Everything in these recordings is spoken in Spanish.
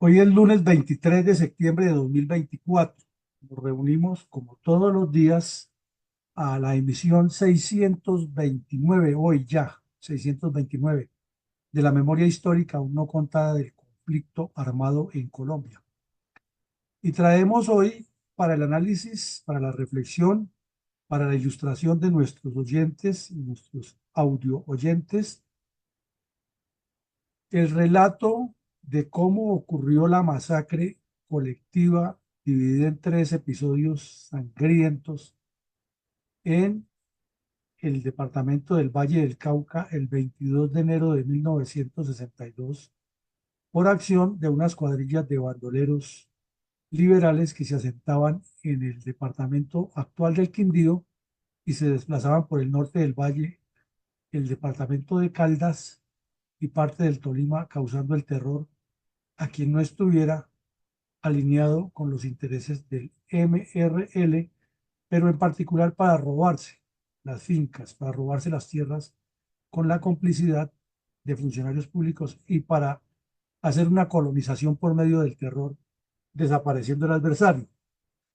Hoy es lunes 23 de septiembre de 2024. Nos reunimos como todos los días a la emisión 629, hoy ya, 629, de la memoria histórica aún no contada del conflicto armado en Colombia. Y traemos hoy para el análisis, para la reflexión, para la ilustración de nuestros oyentes y nuestros audio oyentes, el relato de cómo ocurrió la masacre colectiva dividida en tres episodios sangrientos en el departamento del Valle del Cauca el 22 de enero de 1962 por acción de unas cuadrillas de bandoleros liberales que se asentaban en el departamento actual del Quindío y se desplazaban por el norte del valle, el departamento de Caldas y parte del Tolima, causando el terror a quien no estuviera alineado con los intereses del MRL, pero en particular para robarse las fincas, para robarse las tierras con la complicidad de funcionarios públicos y para hacer una colonización por medio del terror, desapareciendo el adversario.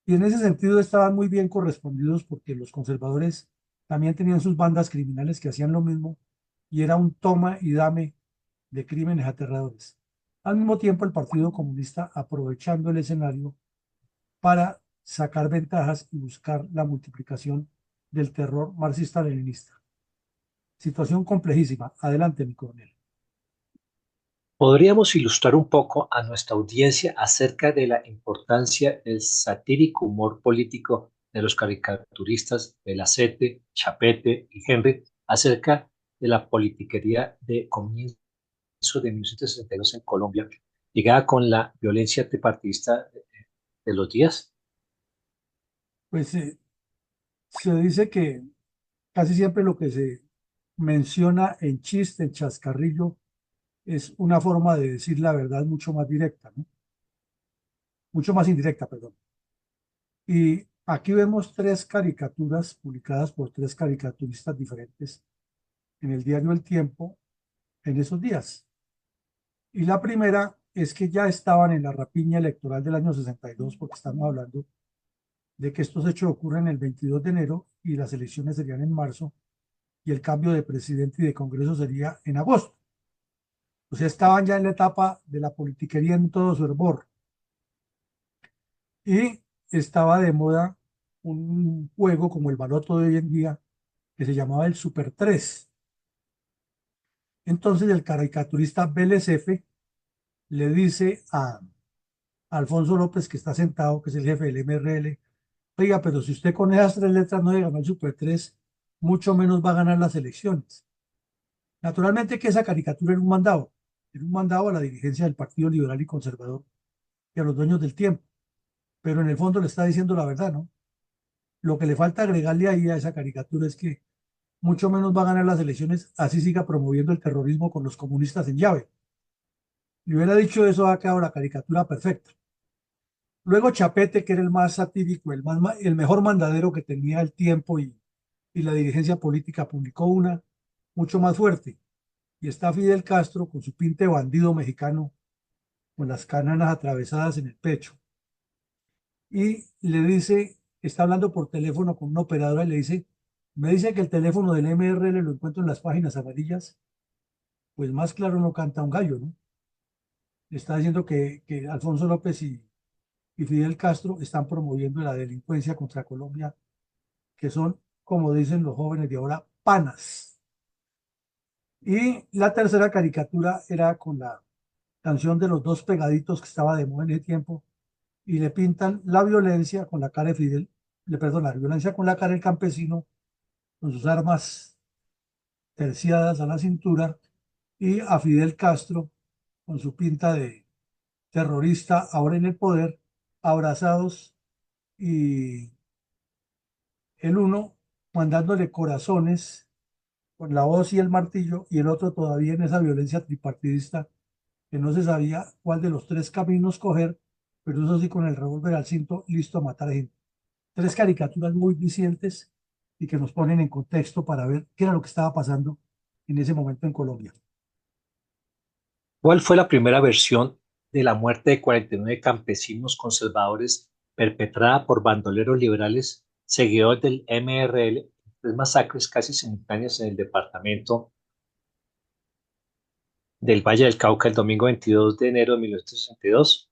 Y en ese sentido estaban muy bien correspondidos porque los conservadores también tenían sus bandas criminales que hacían lo mismo y era un toma y dame de crímenes aterradores. Al mismo tiempo, el Partido Comunista aprovechando el escenario para sacar ventajas y buscar la multiplicación del terror marxista-leninista. Situación complejísima. Adelante, mi coronel. ¿Podríamos ilustrar un poco a nuestra audiencia acerca de la importancia del satírico humor político de los caricaturistas Belacete, Chapete y Henry acerca de la politiquería de comienzo de 1962 en Colombia, ligada con la violencia tripartidista de los días? Pues se dice que casi siempre lo que se menciona en chiste, en chascarrillo, es una forma de decir la verdad mucho más directa, ¿no? Mucho más indirecta, perdón. Y aquí vemos tres caricaturas publicadas por tres caricaturistas diferentes en el diario El Tiempo en esos días. Y la primera es que ya estaban en la rapiña electoral del año 62, porque estamos hablando de que estos hechos ocurren el 22 de enero y las elecciones serían en marzo y el cambio de presidente y de Congreso sería en agosto. O sea, estaban ya en la etapa de la politiquería en todo su hervor. Y estaba de moda un juego como el baloto de hoy en día que se llamaba el Super 3. Entonces el caricaturista Vélez F le dice a Alfonso López, que está sentado, que es el jefe del MRL, oiga, pero si usted con esas tres letras no ganó el Super 3, mucho menos va a ganar las elecciones. Naturalmente que esa caricatura era un mandado a la dirigencia del Partido Liberal y Conservador y a los dueños del tiempo, pero en el fondo le está diciendo la verdad, ¿no? Lo que le falta agregarle ahí a esa caricatura es que mucho menos va a ganar las elecciones, así siga promoviendo el terrorismo con los comunistas en llave. Y hubiera dicho eso, ha quedado la caricatura perfecta. Luego Chapete, que era el más satírico, el mejor mandadero que tenía el tiempo y la dirigencia política, publicó una mucho más fuerte. Y está Fidel Castro con su pinte bandido mexicano, con las cananas atravesadas en el pecho. Y le dice, está hablando por teléfono con una operadora y le dice, me dice que el teléfono del MRL lo encuentro en las páginas amarillas, pues más claro no canta un gallo, ¿no? Está diciendo que Alfonso López y Fidel Castro están promoviendo la delincuencia contra Colombia, que son, como dicen los jóvenes de ahora, panas. Y la tercera caricatura era con la canción de los dos pegaditos que estaba de moda en ese tiempo, y le pintan la violencia con la cara de Fidel, perdón, la violencia con la cara del campesino, con sus armas terciadas a la cintura, y a Fidel Castro con su pinta de terrorista ahora en el poder, abrazados y el uno mandándole corazones con la hoz y el martillo y el otro todavía en esa violencia tripartidista que no se sabía cuál de los tres caminos coger, pero eso sí con el revólver al cinto, listo a matar gente. Tres caricaturas muy vicientes y que nos ponen en contexto para ver qué era lo que estaba pasando en ese momento en Colombia. ¿Cuál fue la primera versión de la muerte de 49 campesinos conservadores perpetrada por bandoleros liberales seguidores del MRL, tres masacres casi simultáneas en el departamento del Valle del Cauca el domingo 22 de enero de 1962?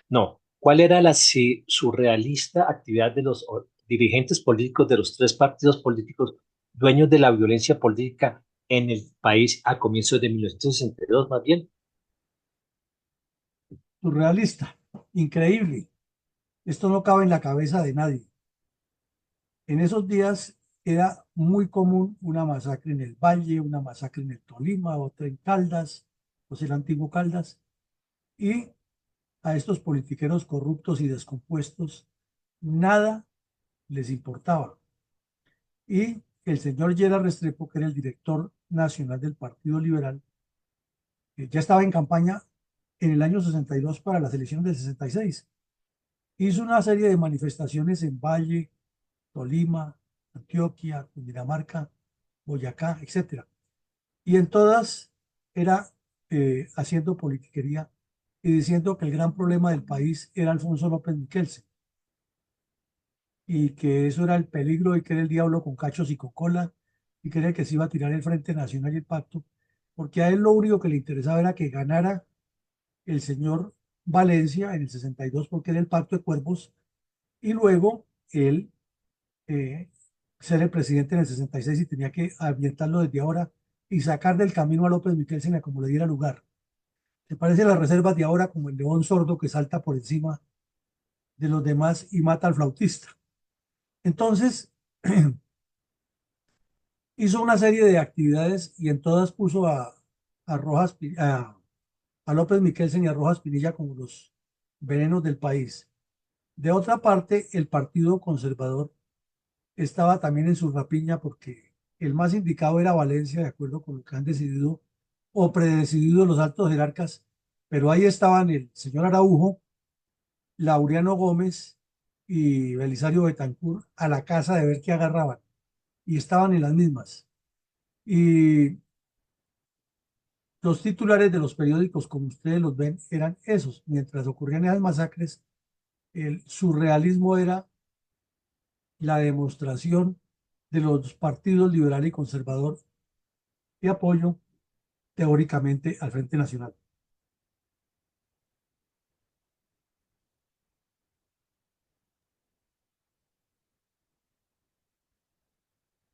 No. ¿Cuál era la surrealista actividad de los dirigentes políticos de los tres partidos políticos dueños de la violencia política en el país a comienzos de 1962, más bien? Surrealista, increíble. Esto no cabe en la cabeza de nadie. En esos días era muy común una masacre en el Valle, una masacre en el Tolima, otra en Caldas, pues el antiguo Caldas, y a estos politiqueros corruptos y descompuestos nada les importaba. Y el señor Gerard Restrepo, que era el director nacional del Partido Liberal, ya estaba en campaña en el año 62 para las elecciones del 66. Hizo una serie de manifestaciones en Valle, Tolima, Antioquia, Cundinamarca, Boyacá, etcétera. Y en todas era haciendo politiquería y diciendo que el gran problema del país era Alfonso López Miquelsen y que eso era el peligro y que era el diablo con cachos y con cola y que era el que se iba a tirar el Frente Nacional y el pacto, porque a él lo único que le interesaba era que ganara el señor Valencia en el 62 porque era el pacto de cuervos y luego él eh, ser el presidente en el 66 y tenía que ambientarlo desde ahora y sacar del camino a López Miquelsen a como le diera lugar. ¿Te parece las reservas de ahora como el león sordo que salta por encima de los demás y mata al flautista? Entonces, hizo una serie de actividades y en todas puso a a López Miquelsen y a Rojas Pinilla como los venenos del país. De otra parte, el Partido Conservador estaba también en su rapiña porque el más indicado era Valencia, de acuerdo con lo que han decidido o predecidido los altos jerarcas, pero ahí estaban el señor Araujo, Laureano Gómez y Belisario Betancur a la casa de ver qué agarraban y estaban en las mismas. Y los titulares de los periódicos, como ustedes los ven, eran esos. Mientras ocurrían esas masacres, el surrealismo era la demostración de los partidos liberal y conservador de apoyo teóricamente al Frente Nacional.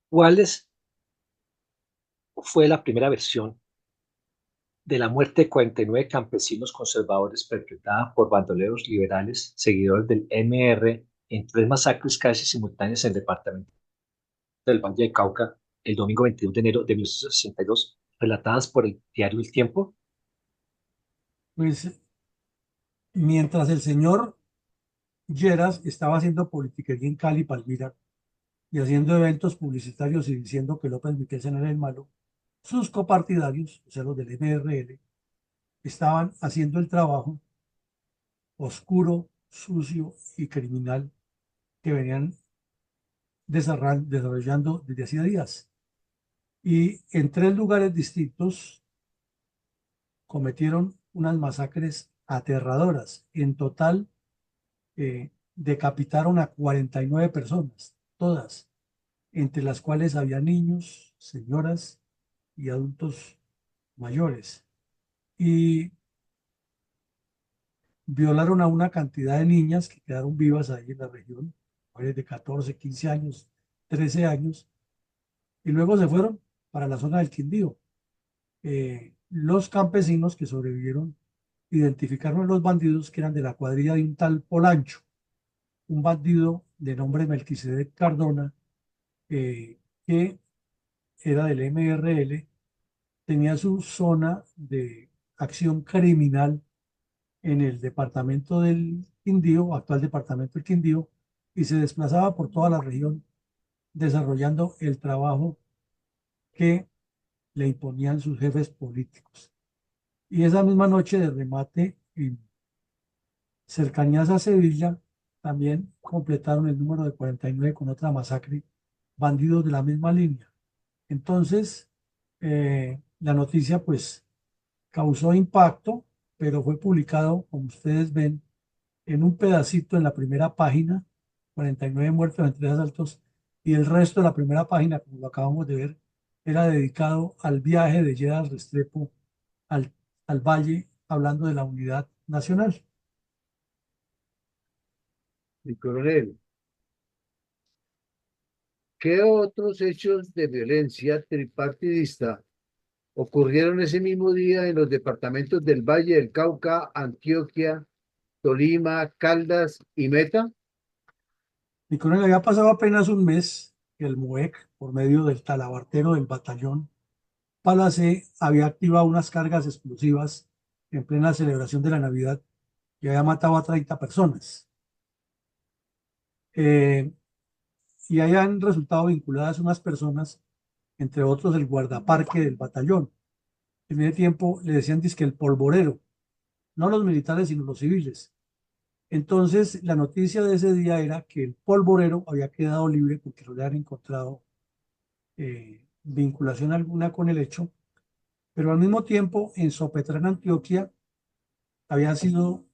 ¿Cuál fue la primera versión de la muerte de 49 campesinos conservadores perpetrada por bandoleros liberales seguidores del MR en tres masacres casi simultáneas en el departamento del Valle del Cauca el domingo 22 de enero de 1962, relatadas por el diario El Tiempo? Pues mientras el señor Lleras estaba haciendo politiquería en Cali, Palmira, y haciendo eventos publicitarios y diciendo que López Miquelsen era el malo, sus copartidarios, o sea, los del MRL, estaban haciendo el trabajo oscuro, sucio y criminal que venían desarrollando desde hacía días. Y en tres lugares distintos cometieron unas masacres aterradoras. En total, decapitaron a 49 personas, todas, entre las cuales había niños, señoras y adultos mayores. Y violaron a una cantidad de niñas que quedaron vivas ahí en la región, mujeres de 14, 15 años, 13 años, y luego se fueron para la zona del Quindío. Los campesinos que sobrevivieron identificaron a los bandidos que eran de la cuadrilla de un tal Polancho, un bandido de nombre Melquisedec Cardona, que era del MRL, tenía su zona de acción criminal en el departamento del Quindío, actual departamento del Quindío, y se desplazaba por toda la región desarrollando el trabajo que le imponían sus jefes políticos. Y esa misma noche de remate en cercanías a Sevilla, también completaron el número de 49 con otra masacre, bandidos de la misma línea. Entonces, la noticia pues causó impacto, pero fue publicado, como ustedes ven, en un pedacito en la primera página, 49 muertos en tres asaltos, y el resto de la primera página, como lo acabamos de ver, era dedicado al viaje de Lleras Restrepo al, al Valle, hablando de la unidad nacional. Mi coronel, ¿qué otros hechos de violencia tripartidista ocurrieron ese mismo día en los departamentos del Valle del Cauca, Antioquia, Tolima, Caldas y Meta? Mi coronel, había pasado apenas un mes que el MUEC, por medio del talabartero del batallón Palacé, había activado unas cargas explosivas en plena celebración de la Navidad y había matado a 30 personas. Eh, y hayan resultado vinculadas unas personas, entre otros el guardaparque del batallón. En ese tiempo le decían que el polvorero, no los militares, sino los civiles. Entonces, la noticia de ese día era que el polvorero había quedado libre porque no le habían encontrado vinculación alguna con el hecho, pero al mismo tiempo en Sopetrán, Antioquia, había sido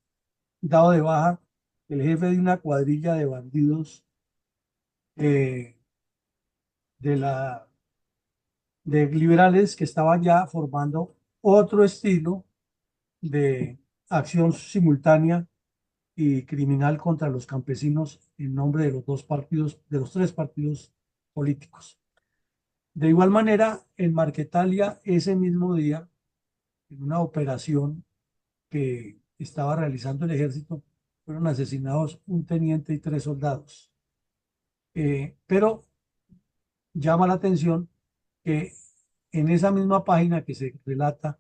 dado de baja el jefe de una cuadrilla de bandidos eh, de la de liberales que estaban ya formando otro estilo de acción simultánea y criminal contra los campesinos en nombre de los dos partidos, de los tres partidos políticos. De igual manera, en Marquetalia, ese mismo día, en una operación que estaba realizando el ejército, fueron asesinados un teniente y tres soldados. Pero llama la atención que en esa misma página que se relata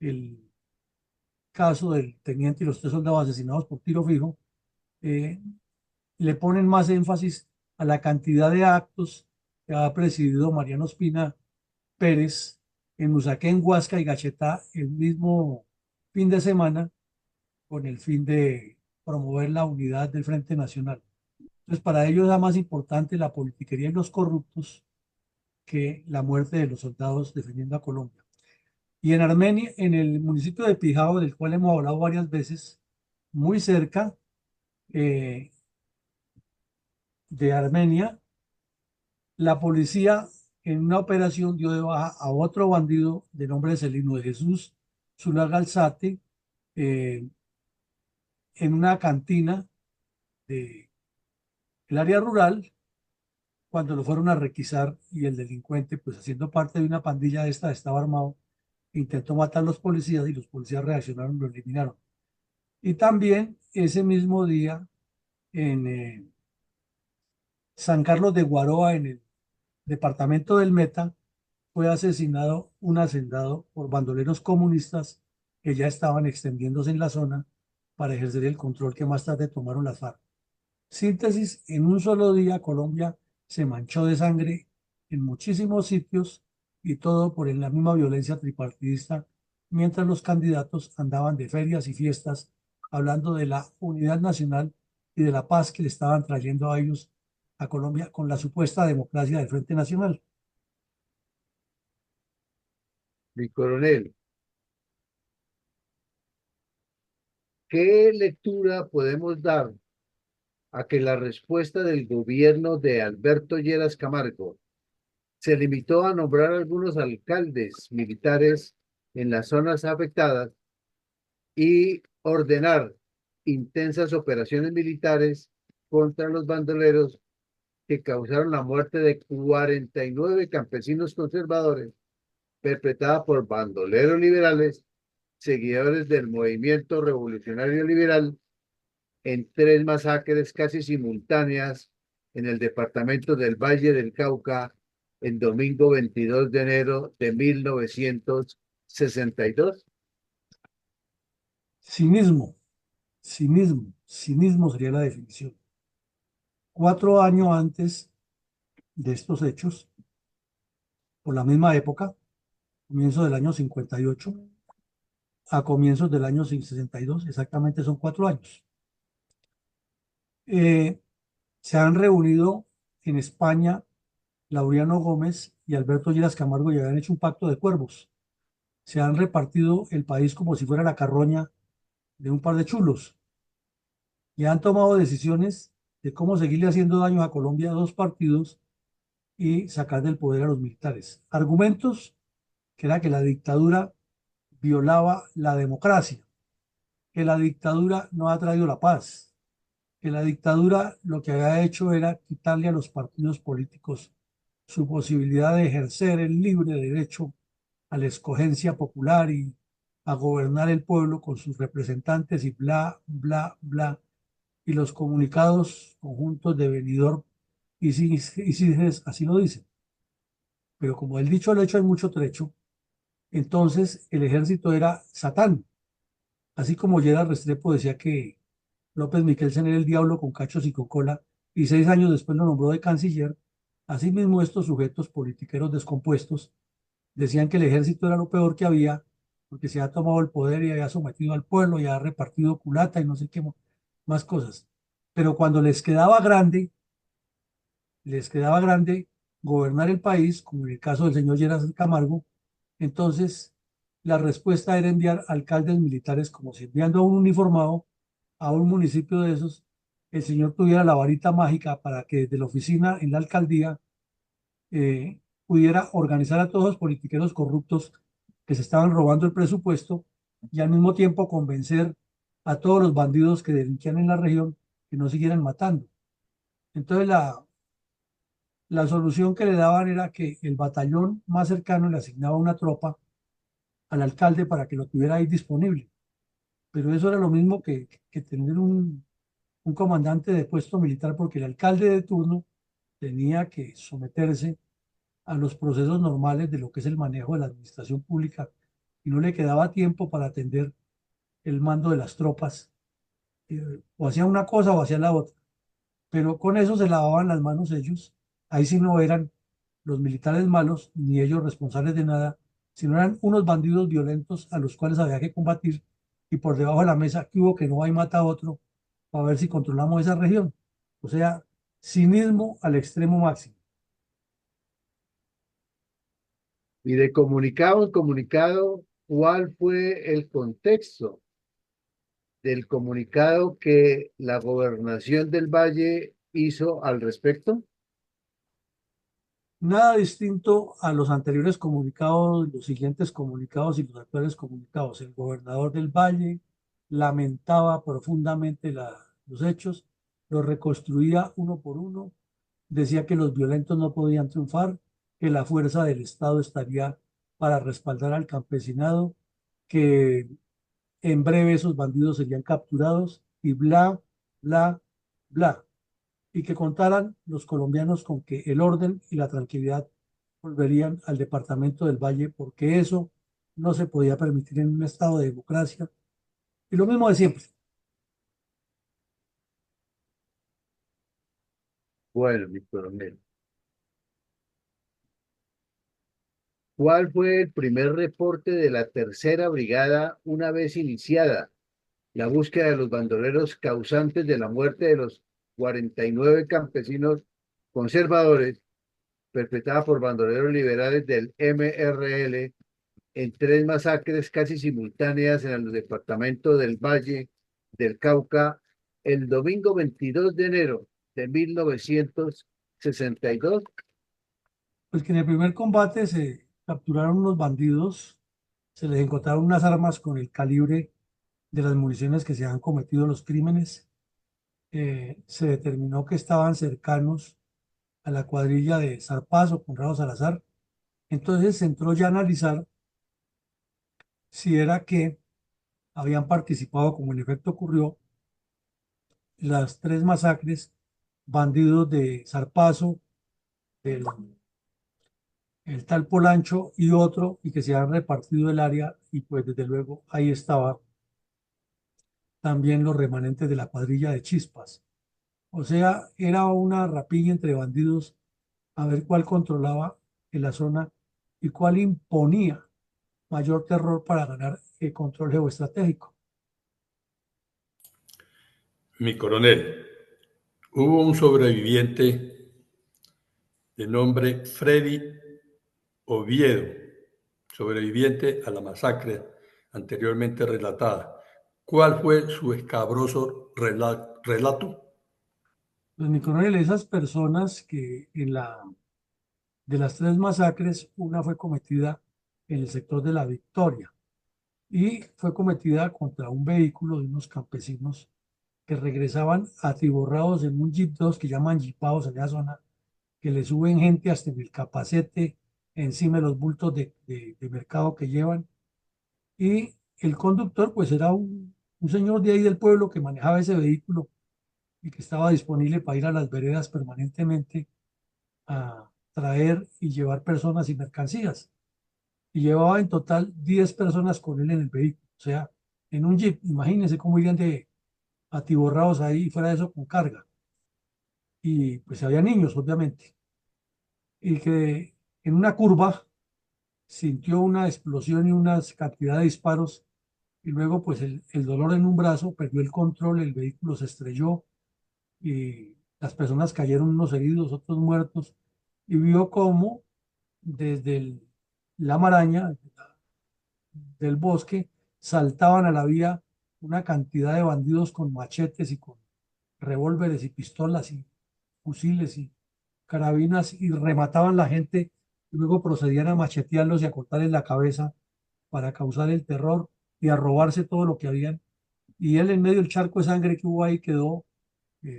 el caso del teniente y los tres soldados asesinados por tiro fijo, eh, le ponen más énfasis a la cantidad de actos que ha presidido Mariano Espina Pérez en Usaquén, Huasca y Gachetá el mismo fin de semana con el fin de promover la unidad del Frente Nacional. Entonces, para ellos es más importante la politiquería y los corruptos que la muerte de los soldados defendiendo a Colombia. Y en Armenia, en el municipio de Pijao, del cual hemos hablado varias veces, muy cerca eh, de Armenia, la policía en una operación dio de baja a otro bandido de nombre Celino de Jesús Zulaga Alzate eh, en una cantina del área rural cuando lo fueron a requisar y el delincuente, pues haciendo parte de una pandilla esta, estaba armado, intentó matar a los policías y los policías reaccionaron y lo eliminaron. Y también ese mismo día en San Carlos de Guaroa, en el departamento del Meta, fue asesinado un hacendado por bandoleros comunistas que ya estaban extendiéndose en la zona para ejercer el control que más tarde tomaron las FARC. Síntesis, en un solo día Colombia se manchó de sangre en muchísimos sitios y todo por la misma violencia tripartidista, mientras los candidatos andaban de ferias y fiestas hablando de la unidad nacional y de la paz que le estaban trayendo a ellos a Colombia con la supuesta democracia del Frente Nacional. Mi coronel, ¿qué lectura podemos dar a que la respuesta del gobierno de Alberto Lleras Camargo se limitó a nombrar algunos alcaldes militares en las zonas afectadas y ordenar intensas operaciones militares contra los bandoleros que causaron la muerte de 49 campesinos conservadores, perpetrada por bandoleros liberales, seguidores del movimiento revolucionario liberal, en tres masacres casi simultáneas en el departamento del Valle del Cauca el domingo 22 de enero de 1962? Cinismo, cinismo sería la definición. 4 años antes de estos hechos, por la misma época, comienzo del año 58 a comienzos del año 62, exactamente son 4 años. Eh, Se han reunido en España Laureano Gómez y Alberto Lleras Camargo y habían hecho un pacto de cuervos. se han repartido el país como si fuera la carroña de un par de chulos y han tomado decisiones de cómo seguirle haciendo daño a Colombia a dos partidos y sacar del poder a los militares. Argumentos que era que la dictadura violaba la democracia, que la dictadura no ha traído la paz, que la dictadura lo que había hecho era quitarle a los partidos políticos su posibilidad de ejercer el libre derecho a la escogencia popular y a gobernar el pueblo con sus representantes y bla, bla, bla. Y los comunicados conjuntos de Benidorm y CIGES así lo dicen. Pero como el dicho al hecho hay mucho trecho, entonces el ejército era Satán. Así como Gerard Restrepo decía que López Miquelsen era el diablo con cachos y con cola, y 6 años después lo nombró de canciller, asimismo estos sujetos politiqueros descompuestos decían que el ejército era lo peor que había, porque se había tomado el poder y había sometido al pueblo y había repartido culata y no sé qué más cosas. Pero cuando les quedaba grande gobernar el país, como en el caso del señor Lleras Camargo, entonces la respuesta era enviar alcaldes militares, como si enviando a un uniformado a un municipio de esos, el señor tuviera la varita mágica para que desde la oficina en la alcaldía pudiera organizar a todos los politiqueros corruptos que se estaban robando el presupuesto y al mismo tiempo convencer a todos los bandidos que delinquían en la región que no siguieran matando. Entonces la solución que le daban era que el batallón más cercano le asignaba una tropa al alcalde para que lo tuviera ahí disponible. Pero eso era lo mismo que tener un comandante de puesto militar, porque el alcalde de turno tenía que someterse a los procesos normales de lo que es el manejo de la administración pública y no le quedaba tiempo para atender el mando de las tropas. O hacía una cosa o hacía la otra. Pero con eso se lavaban las manos ellos. Ahí sí no eran los militares malos ni ellos responsables de nada, sino eran unos bandidos violentos a los cuales había que combatir y por debajo de la mesa que hubo que no va y mata a otro para ver si controlamos esa región. O sea, cinismo al extremo máximo. Y de comunicado en comunicado, ¿cuál fue el contexto del comunicado que la gobernación del Valle hizo al respecto? Nada distinto a los anteriores comunicados, los siguientes comunicados y los actuales comunicados. El gobernador del Valle lamentaba profundamente los hechos, los reconstruía uno por uno, decía que los violentos no podían triunfar, que la fuerza del Estado estaría para respaldar al campesinado, que en breve esos bandidos serían capturados y bla, bla, bla y que contaran los colombianos con que el orden y la tranquilidad volverían al departamento del Valle, porque eso no se podía permitir en un estado de democracia. Y lo mismo de siempre. Bueno, mi coronel, ¿cuál fue el primer reporte de la tercera brigada una vez iniciada la búsqueda de los bandoleros causantes de la muerte de los 49 campesinos conservadores perpetrada por bandoleros liberales del MRL en tres masacres casi simultáneas en el departamento del Valle del Cauca el domingo 22 de enero de 1962? Pues que en el primer combate se capturaron unos bandidos, se les encontraron unas armas con el calibre de las municiones que se han cometido los crímenes. Se determinó que estaban cercanos a la cuadrilla de Zarpazo, Conrado Salazar. Entonces se entró ya a analizar si era que habían participado, como en efecto ocurrió, las tres masacres, bandidos de Zarpazo, del el tal Polancho y otro, y que se han repartido el área, y pues desde luego ahí estaba también los remanentes de la cuadrilla de Chispas. O sea, era una rapiña entre bandidos a ver cuál controlaba en la zona y cuál imponía mayor terror para ganar el control geoestratégico. Mi coronel, hubo un sobreviviente de nombre Freddy Oviedo, sobreviviente a la masacre anteriormente relatada. ¿Cuál fue su escabroso relato? Pues mi coronel, esas personas que de las tres masacres, una fue cometida en el sector de La Victoria y fue cometida contra un vehículo de unos campesinos que regresaban atiborrados en un Jeep 2 que llaman jeepados en esa zona, que le suben gente hasta en el capacete, encima de los bultos de mercado que llevan. Y el conductor, pues era un señor de ahí del pueblo que manejaba ese vehículo y que estaba disponible para ir a las veredas permanentemente a traer y llevar personas y mercancías. Y llevaba en total 10 personas con él en el vehículo. O sea, en un jeep, imagínense cómo irían de atiborrados ahí y fuera de eso con carga. Y pues había niños, obviamente. Y que en una curva sintió una explosión y una cantidad de disparos. Y luego, pues el dolor en un brazo, perdió el control, el vehículo se estrelló y las personas cayeron, unos heridos, otros muertos. Y vio cómo desde la maraña del bosque saltaban a la vía una cantidad de bandidos con machetes y con revólveres y pistolas y fusiles y carabinas y remataban la gente y luego procedían a machetearlos y a cortarles la cabeza para causar el terror y a robarse todo lo que habían. Y él en medio del charco de sangre que hubo ahí quedó,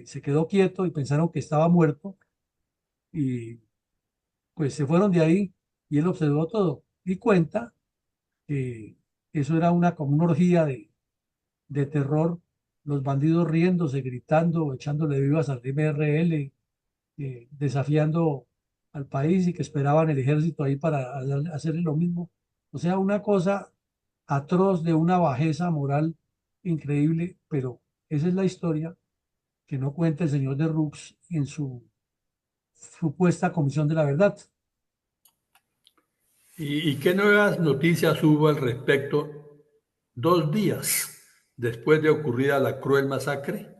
se quedó quieto y pensaron que estaba muerto y pues se fueron de ahí y él observó todo y cuenta que eso era como una orgía de terror, los bandidos riéndose, gritando, echándole vivas al MRL, desafiando al país y que esperaban el ejército ahí para hacerle lo mismo. O sea, una cosa atroz de una bajeza moral increíble, pero esa es la historia que no cuenta el señor de Rux en su supuesta comisión de la verdad. ¿Y qué nuevas noticias hubo al respecto 2 días después de ocurrida la cruel masacre?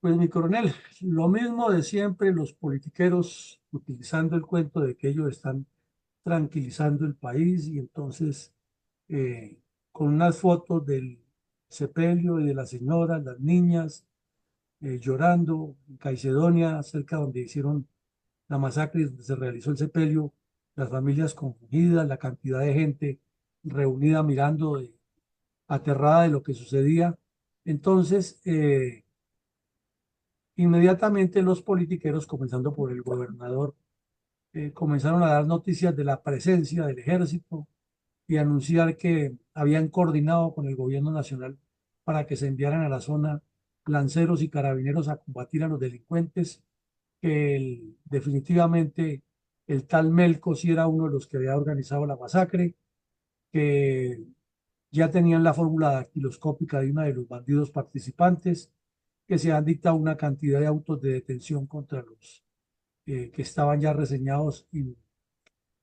Pues mi coronel, lo mismo de siempre, los politiqueros utilizando el cuento de que ellos están tranquilizando el país y entonces con unas fotos del sepelio y de la señora, las niñas llorando en Caicedonia, cerca donde hicieron la masacre, donde se realizó el sepelio, las familias confundidas, la cantidad de gente reunida mirando aterrada de lo que sucedía. Entonces, inmediatamente los politiqueros, comenzando por el gobernador, comenzaron a dar noticias de la presencia del ejército y anunciar que habían coordinado con el gobierno nacional para que se enviaran a la zona lanceros y carabineros a combatir a los delincuentes, que definitivamente el tal Melco sí era uno de los que había organizado la masacre, que ya tenían la fórmula dactiloscópica de uno de los bandidos participantes, que se han dictado una cantidad de autos de detención contra los que estaban ya reseñados en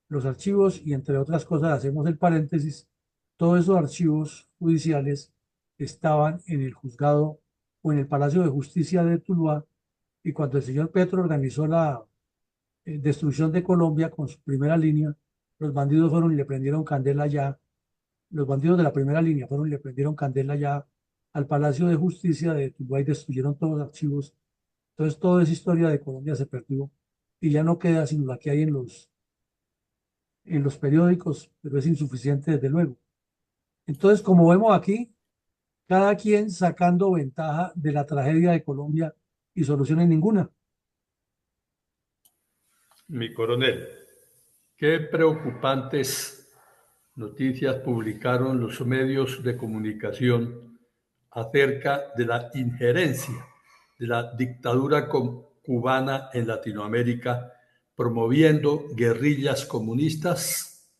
los archivos y entre otras cosas, hacemos el paréntesis, todos esos archivos judiciales estaban en el juzgado o en el Palacio de Justicia de Tuluá y cuando el señor Petro organizó la destrucción de Colombia con su primera línea, los bandidos fueron y le prendieron candela ya, los bandidos de la primera línea fueron y le prendieron candela ya al Palacio de Justicia de Tuluá y destruyeron todos los archivos. Entonces toda esa historia de Colombia se perdió y ya no queda sino la que hay en los periódicos, pero es insuficiente desde luego. Entonces, como vemos aquí, cada quien sacando ventaja de la tragedia de Colombia y soluciones ninguna. Mi coronel, qué preocupantes noticias publicaron los medios de comunicación acerca de la injerencia de la dictadura cubana en Latinoamérica, promoviendo guerrillas comunistas.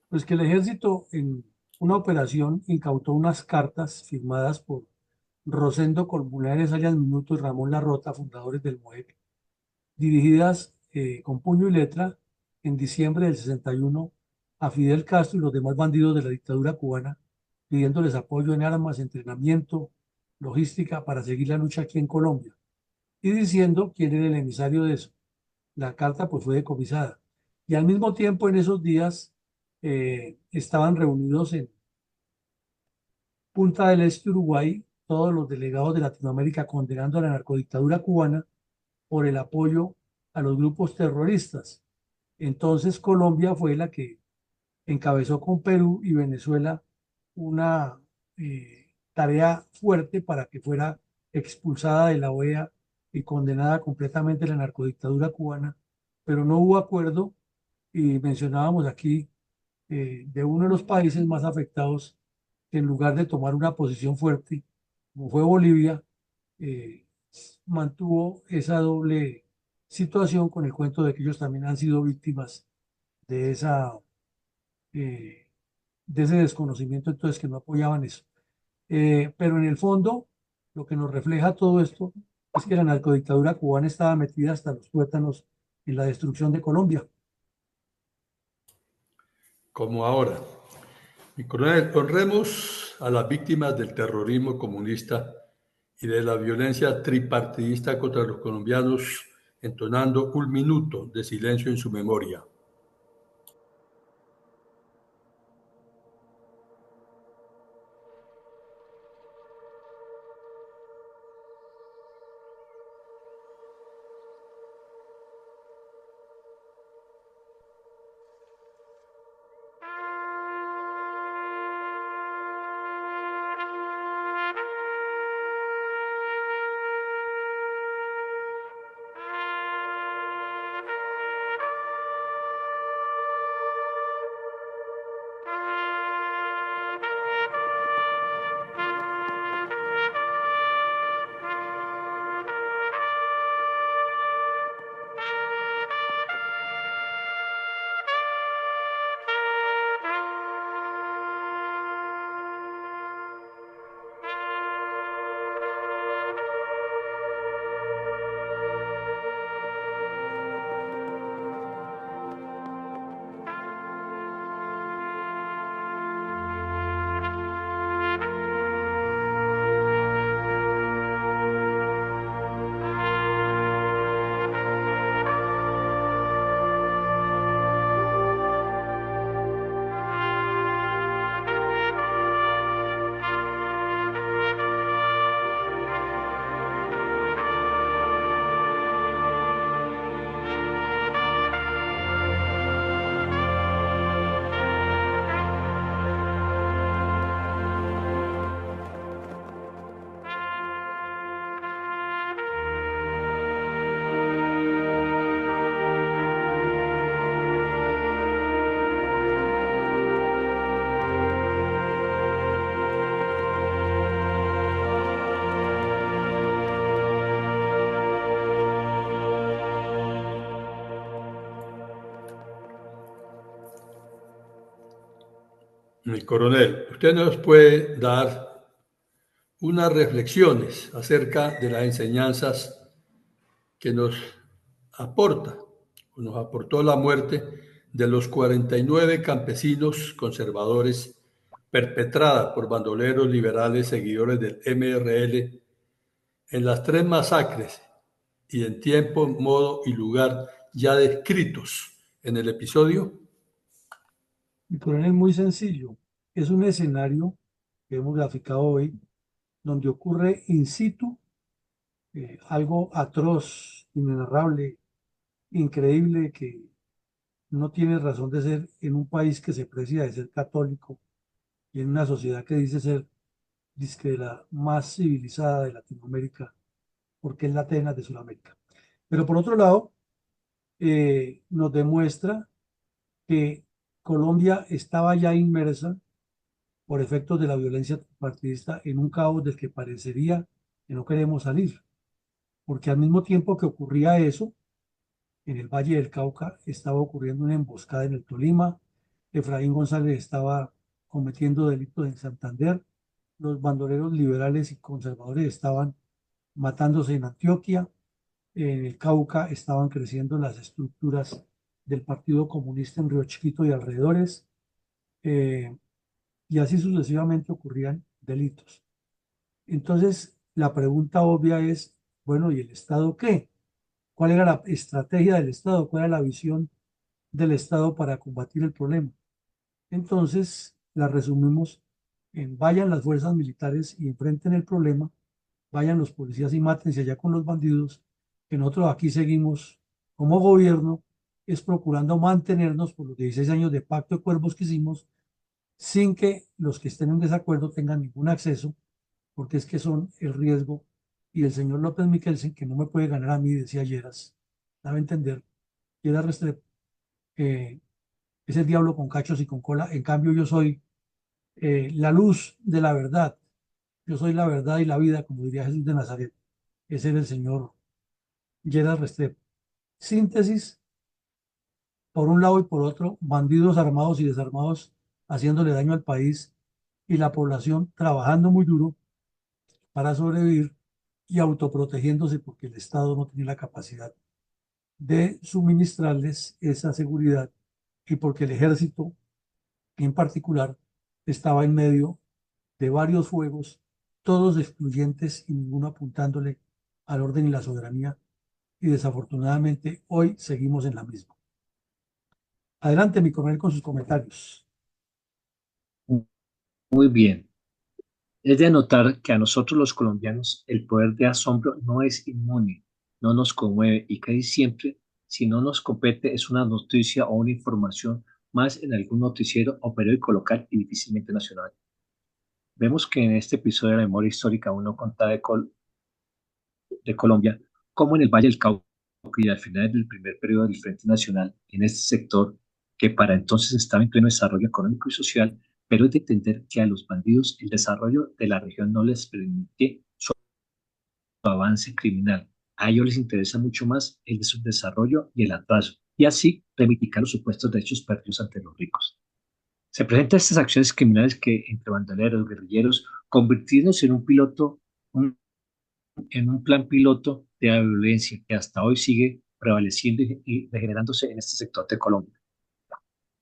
Pues que el ejército en una operación incautó unas cartas firmadas por Rosendo Colmenares alias Minuto y Ramón Larrota, fundadores del MOEC, dirigidas con puño y letra en diciembre del 61 a Fidel Castro y los demás bandidos de la dictadura cubana, pidiéndoles apoyo en armas, entrenamiento, logística para seguir la lucha aquí en Colombia y diciendo quién era el emisario de eso. La carta pues fue decomisada. Y al mismo tiempo en esos días estaban reunidos en Punta del Este, Uruguay, todos los delegados de Latinoamérica condenando a la narcodictadura cubana por el apoyo a los grupos terroristas. Entonces Colombia fue la que encabezó con Perú y Venezuela una tarea fuerte para que fuera expulsada de la OEA y condenada completamente la narcodictadura cubana, pero no hubo acuerdo y mencionábamos aquí de uno de los países más afectados que en lugar de tomar una posición fuerte, como fue Bolivia, eh, mantuvo esa doble situación con el cuento de que ellos también han sido víctimas de eh, de ese desconocimiento, entonces que no apoyaban eso. Pero en el fondo, lo que nos refleja todo esto es que la narcodictadura cubana estaba metida hasta los tuétanos en la destrucción de Colombia. Como ahora. Mi coronel, honremos a las víctimas del terrorismo comunista y de la violencia tripartidista contra los colombianos, entonando un minuto de silencio en su memoria. Mi coronel, usted nos puede dar unas reflexiones acerca de las enseñanzas que nos aporta, o nos aportó la muerte de los 49 campesinos conservadores perpetrada por bandoleros liberales seguidores del MRL en las 3 masacres y en tiempo, modo y lugar ya descritos en el episodio. Mi coronel, muy sencillo. Es un escenario que hemos graficado hoy donde ocurre in situ algo atroz, inenarrable, increíble, que no tiene razón de ser en un país que se precia de ser católico y en una sociedad que dice ser dizque de la más civilizada de Latinoamérica, porque es la Atenas de Sudamérica. Pero por otro lado, nos demuestra que Colombia estaba ya inmersa por efectos de la violencia partidista en un caos del que parecería que no queremos salir, porque al mismo tiempo que ocurría eso, en el Valle del Cauca estaba ocurriendo una emboscada en el Tolima, Efraín González estaba cometiendo delitos en Santander, los bandoleros liberales y conservadores estaban matándose en Antioquia, en el Cauca estaban creciendo las estructuras del Partido Comunista en Río Chiquito y alrededores, eh, y así sucesivamente ocurrían delitos. Entonces, la pregunta obvia es, bueno, ¿y el Estado qué? ¿Cuál era la estrategia del Estado? ¿Cuál era la visión del Estado para combatir el problema. Entonces, la resumimos en vayan las fuerzas militares y enfrenten el problema, vayan los policías y mátense allá con los bandidos, que nosotros aquí seguimos como gobierno, es procurando mantenernos por los 16 años de pacto de cuervos que hicimos, sin que los que estén en desacuerdo tengan ningún acceso, porque es que son el riesgo. Y el señor López Miquelsen, que no me puede ganar a mí, decía Lleras, daba a entender, Lleras Restrepo, es el diablo con cachos y con cola. En cambio, yo soy la luz de la verdad. Yo soy la verdad y la vida, como diría Jesús de Nazaret. Ese era el señor Lleras Restrepo. Síntesis, por un lado y por otro, bandidos armados y desarmados haciéndole daño al país y la población trabajando muy duro para sobrevivir y autoprotegiéndose porque el Estado no tiene la capacidad de suministrarles esa seguridad y porque el ejército en particular estaba en medio de varios fuegos, todos excluyentes y ninguno apuntándole al orden y la soberanía, y desafortunadamente hoy seguimos en la misma. Adelante, mi coronel, con sus comentarios. Muy bien. Es de anotar que a nosotros los colombianos el poder de asombro no es inmune, no nos conmueve y casi siempre, si no nos compete, es una noticia o una información más en algún noticiero o periódico local y difícilmente nacional. Vemos que en este episodio de la memoria histórica uno contada de Colombia, como en el Valle del Cauca y al final del primer periodo del Frente Nacional, en este sector que para entonces estaba en pleno desarrollo económico y social, pero es de entender que a los bandidos el desarrollo de la región no les permite su avance criminal. A ellos les interesa mucho más el de su desarrollo y el atraso, y así reivindicar los supuestos derechos perdidos ante los ricos. Se presentan estas acciones criminales que entre bandoleros, guerrilleros, convirtiéndose en un plan piloto de la violencia que hasta hoy sigue prevaleciendo y regenerándose en este sector de Colombia.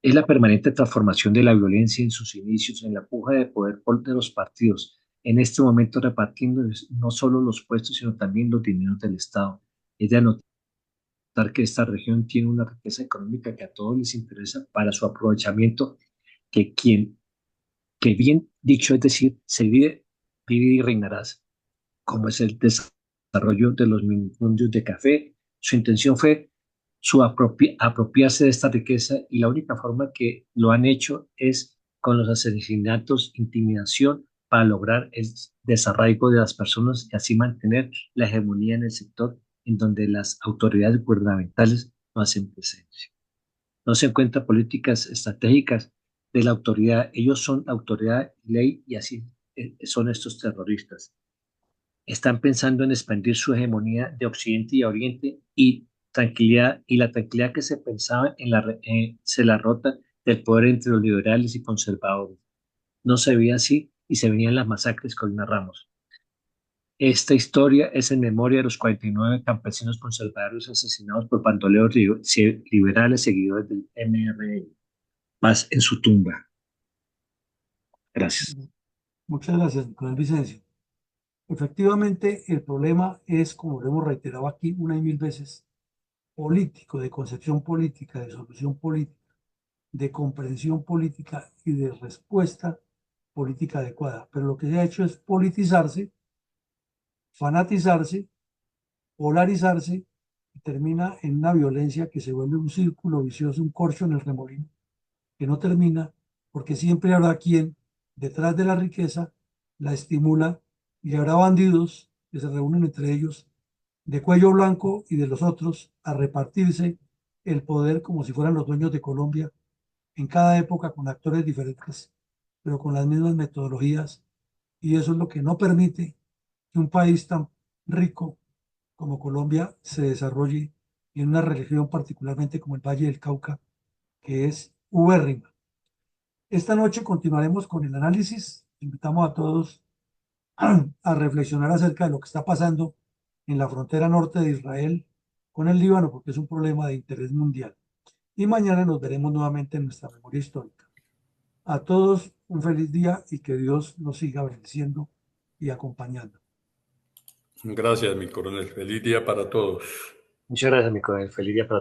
Es la permanente transformación de la violencia en sus inicios, en la puja de poder de los partidos, en este momento repartiendo no solo los puestos, sino también los dineros del Estado. Es de anotar que esta región tiene una riqueza económica que a todos les interesa para su aprovechamiento, que bien dicho, es decir, se vive y reinarás, como es el desarrollo de los minifundios de café. Su intención fue apropiarse de esta riqueza y la única forma que lo han hecho es con los asesinatos, intimidación, para lograr el desarraigo de las personas y así mantener la hegemonía en el sector en donde las autoridades gubernamentales no hacen presencia. No se encuentran políticas estratégicas de la autoridad. Ellos son autoridad, ley y así son estos terroristas. Están pensando en expandir su hegemonía de Occidente y Oriente y tranquilidad y la tranquilidad que se pensaba se la rota del poder entre los liberales y conservadores. No se veía así y se venían las masacres con Corina Ramos. Esta historia es en memoria de los 49 campesinos conservadores asesinados por bandoleros liberales seguidores del MRL. Paz en su tumba. Gracias. Muchas gracias, coronel Vicencio. Efectivamente, el problema es, como lo hemos reiterado aquí una y mil veces, político, de concepción política, de solución política, de comprensión política y de respuesta política adecuada. Pero lo que se ha hecho es politizarse, fanatizarse, polarizarse y termina en una violencia que se vuelve un círculo vicioso, un corcho en el remolino, que no termina porque siempre habrá quien detrás de la riqueza la estimula y habrá bandidos que se reúnen entre ellos de cuello blanco y de los otros a repartirse el poder como si fueran los dueños de Colombia en cada época con actores diferentes, pero con las mismas metodologías. Y eso es lo que no permite que un país tan rico como Colombia se desarrolle en una región particularmente como el Valle del Cauca, que es ubérrima. Esta noche continuaremos con el análisis. Invitamos a todos a reflexionar acerca de lo que está pasando en la frontera norte de Israel con el Líbano, porque es un problema de interés mundial. Y mañana nos veremos nuevamente en nuestra memoria histórica. A todos un feliz día y que Dios nos siga bendiciendo y acompañando. Gracias, mi coronel. Feliz día para todos. Muchas gracias, mi coronel. Feliz día para